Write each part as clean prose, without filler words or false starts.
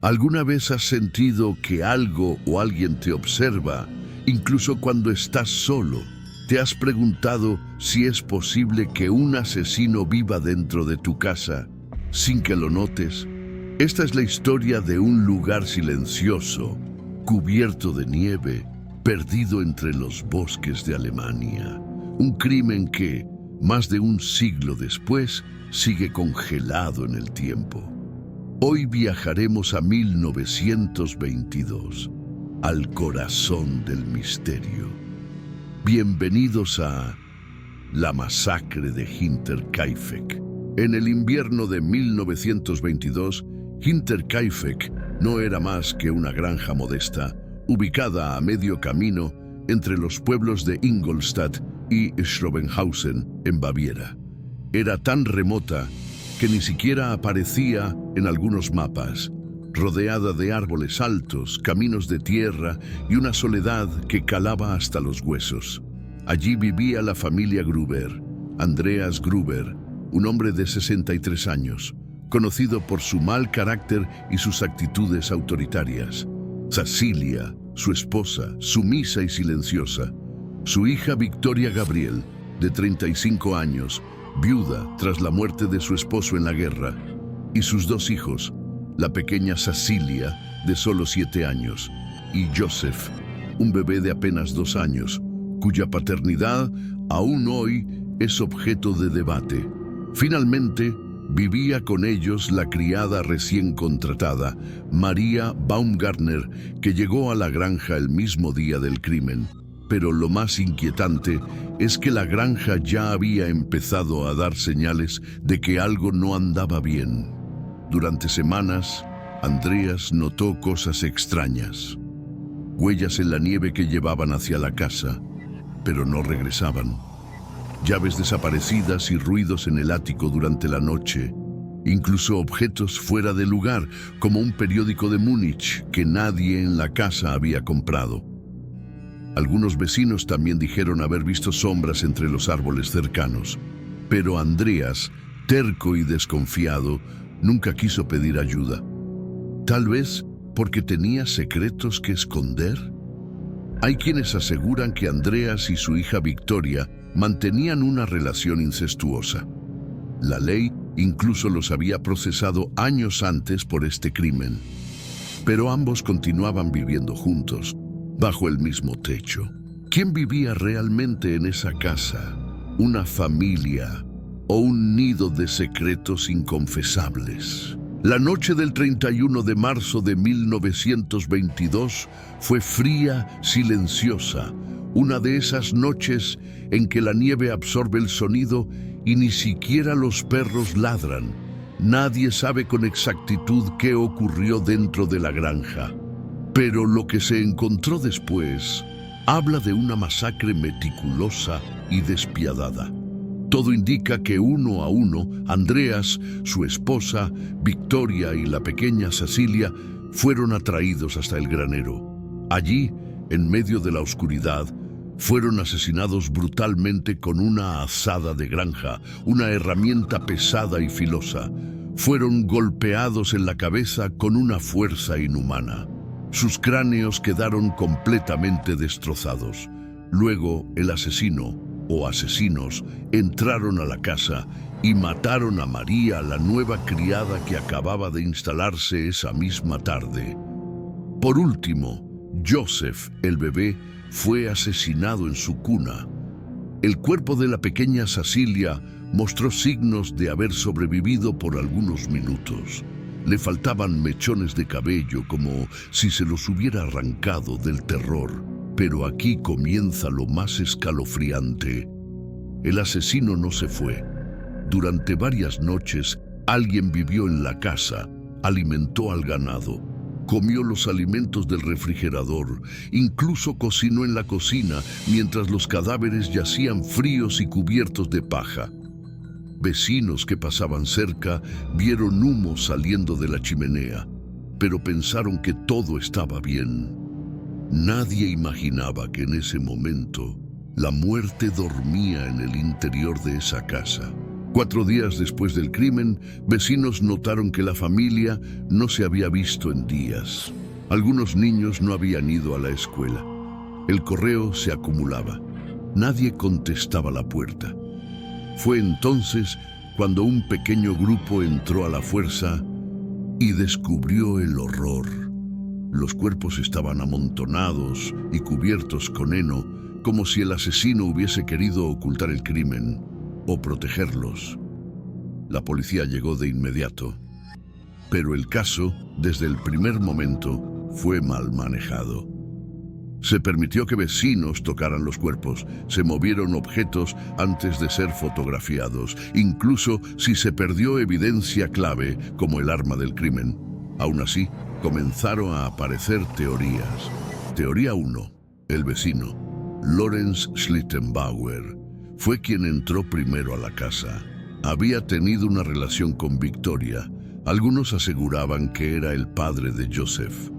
¿Alguna vez has sentido que algo o alguien te observa, incluso cuando estás solo? ¿Te has preguntado si es posible que un asesino viva dentro de tu casa sin que lo notes? Esta es la historia de un lugar silencioso, cubierto de nieve, perdido entre los bosques de Alemania. Un crimen que, más de un siglo después, sigue congelado en el tiempo. Hoy viajaremos a 1922, al corazón del misterio. Bienvenidos a la masacre de Hinterkaifeck. En el invierno de 1922, Hinterkaifeck no era más que una granja modesta, ubicada a medio camino entre los pueblos de Ingolstadt y Schrobenhausen, en Baviera. Era tan remota que ni siquiera aparecía en algunos mapas, rodeada de árboles altos, caminos de tierra y una soledad que calaba hasta los huesos. Allí vivía la familia Gruber, Andreas Gruber, un hombre de 63 años, conocido por su mal carácter y sus actitudes autoritarias. Cecilia, su esposa, sumisa y silenciosa. Su hija Victoria Gabriel, de 35 años, viuda tras la muerte de su esposo en la guerra, y sus dos hijos, la pequeña Cecilia, de solo 7 años, y Joseph, un bebé de apenas 2 años, cuya paternidad aún hoy es objeto de debate. Finalmente, vivía con ellos la criada recién contratada, María Baumgartner, que llegó a la granja el mismo día del crimen. Pero lo más inquietante es que la granja ya había empezado a dar señales de que algo no andaba bien. Durante semanas, Andreas notó cosas extrañas. Huellas en la nieve que llevaban hacia la casa, pero no regresaban. Llaves desaparecidas y ruidos en el ático durante la noche. Incluso objetos fuera de lugar, como un periódico de Múnich que nadie en la casa había comprado. Algunos vecinos también dijeron haber visto sombras entre los árboles cercanos, pero Andreas, terco y desconfiado, nunca quiso pedir ayuda. Tal vez porque tenía secretos que esconder. Hay quienes aseguran que Andreas y su hija Victoria mantenían una relación incestuosa. La ley incluso los había procesado años antes por este crimen, pero ambos continuaban viviendo juntos, bajo el mismo techo. ¿Quién vivía realmente en esa casa? ¿Una familia o un nido de secretos inconfesables? La noche del 31 de marzo de 1922 fue fría, silenciosa, una de esas noches en que la nieve absorbe el sonido y ni siquiera los perros ladran. Nadie sabe con exactitud qué ocurrió dentro de la granja. Pero lo que se encontró después habla de una masacre meticulosa y despiadada. Todo indica que uno a uno, Andreas, su esposa, Victoria y la pequeña Cecilia fueron atraídos hasta el granero. Allí, en medio de la oscuridad, fueron asesinados brutalmente con una azada de granja, una herramienta pesada y filosa. Fueron golpeados en la cabeza con una fuerza inhumana. Sus cráneos quedaron completamente destrozados. Luego, el asesino, o asesinos, entraron a la casa y mataron a María, la nueva criada que acababa de instalarse esa misma tarde. Por último, Joseph, el bebé, fue asesinado en su cuna. El cuerpo de la pequeña Cecilia mostró signos de haber sobrevivido por algunos minutos. Le faltaban mechones de cabello, como si se los hubiera arrancado del terror. Pero aquí comienza lo más escalofriante. El asesino no se fue. Durante varias noches, alguien vivió en la casa, alimentó al ganado, comió los alimentos del refrigerador, incluso cocinó en la cocina mientras los cadáveres yacían fríos y cubiertos de paja. Vecinos que pasaban cerca vieron humo saliendo de la chimenea, pero pensaron que todo estaba bien. Nadie imaginaba que en ese momento la muerte dormía en el interior de esa casa. 4 días después del crimen, vecinos notaron que la familia no se había visto en días. Algunos niños no habían ido a la escuela. El correo se acumulaba. Nadie contestaba la puerta. Fue entonces cuando un pequeño grupo entró a la fuerza y descubrió el horror. Los cuerpos estaban amontonados y cubiertos con heno, como si el asesino hubiese querido ocultar el crimen o protegerlos. La policía llegó de inmediato, pero el caso, desde el primer momento, fue mal manejado. Se permitió que vecinos tocaran los cuerpos, se movieron objetos antes de ser fotografiados, incluso si se perdió evidencia clave como el arma del crimen. Aún así, comenzaron a aparecer teorías. Teoría 1. El vecino, Lorenz Schlittenbauer, fue quien entró primero a la casa. Había tenido una relación con Victoria. Algunos aseguraban que era el padre de Joseph,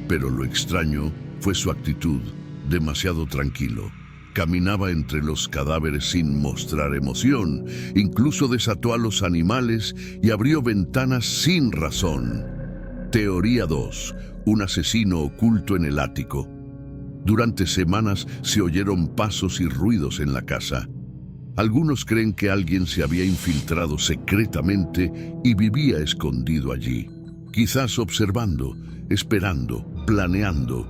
pero lo extraño fue su actitud, demasiado tranquilo. Caminaba entre los cadáveres sin mostrar emoción, incluso desató a los animales y abrió ventanas sin razón. Teoría 2. Un asesino oculto en el ático. Durante semanas se oyeron pasos y ruidos en la casa. Algunos creen que alguien se había infiltrado secretamente y vivía escondido allí, quizás observando, esperando, planeando.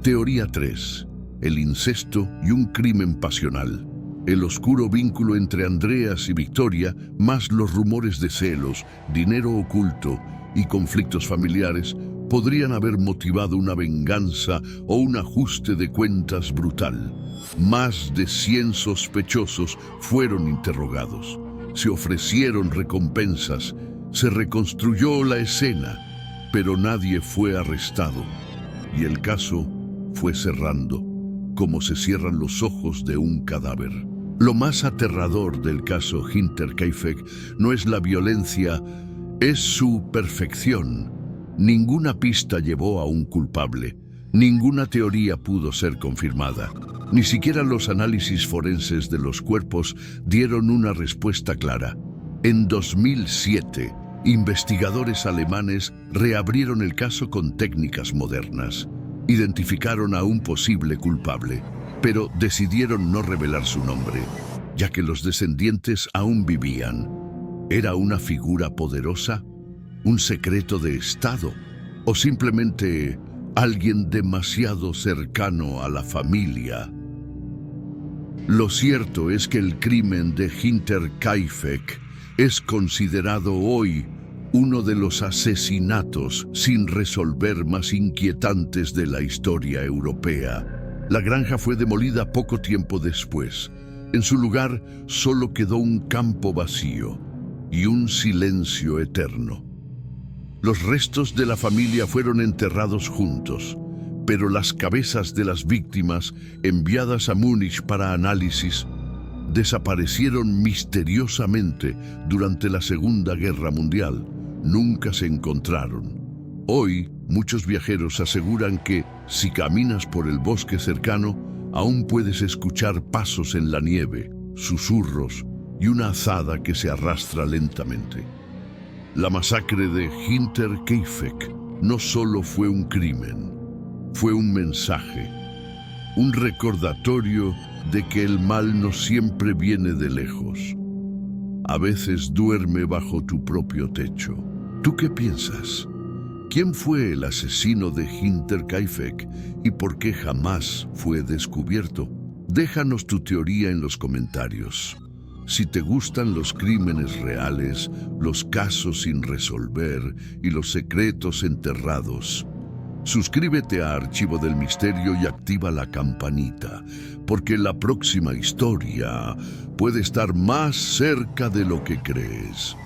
Teoría 3. El incesto y un crimen pasional. El oscuro vínculo entre Andreas y Victoria, más los rumores de celos, dinero oculto y conflictos familiares, podrían haber motivado una venganza o un ajuste de cuentas brutal. Más de 100 sospechosos fueron interrogados. Se ofrecieron recompensas, se reconstruyó la escena, pero nadie fue arrestado. Y el caso fue cerrando, como se cierran los ojos de un cadáver. Lo más aterrador del caso Hinterkaifeck no es la violencia, es su perfección. Ninguna pista llevó a un culpable, ninguna teoría pudo ser confirmada. Ni siquiera los análisis forenses de los cuerpos dieron una respuesta clara. En 2007, investigadores alemanes reabrieron el caso con técnicas modernas. Identificaron a un posible culpable, pero decidieron no revelar su nombre, ya que los descendientes aún vivían. ¿Era una figura poderosa? ¿Un secreto de Estado? ¿O simplemente alguien demasiado cercano a la familia? Lo cierto es que el crimen de Hinterkaifeck es considerado hoy uno de los asesinatos sin resolver más inquietantes de la historia europea. La granja fue demolida poco tiempo después. En su lugar solo quedó un campo vacío y un silencio eterno. Los restos de la familia fueron enterrados juntos, pero las cabezas de las víctimas, enviadas a Múnich para análisis, desaparecieron misteriosamente durante la Segunda Guerra Mundial. Nunca se encontraron. Hoy, muchos viajeros aseguran que, si caminas por el bosque cercano, aún puedes escuchar pasos en la nieve, susurros y una azada que se arrastra lentamente. La masacre de Hinterkaifeck no solo fue un crimen, fue un mensaje, un recordatorio de que el mal no siempre viene de lejos. A veces duerme bajo tu propio techo. ¿Tú qué piensas? ¿Quién fue el asesino de Hinterkaifeck y por qué jamás fue descubierto? Déjanos tu teoría en los comentarios. Si te gustan los crímenes reales, los casos sin resolver y los secretos enterrados, suscríbete a Archivo del Misterio y activa la campanita, porque la próxima historia puede estar más cerca de lo que crees.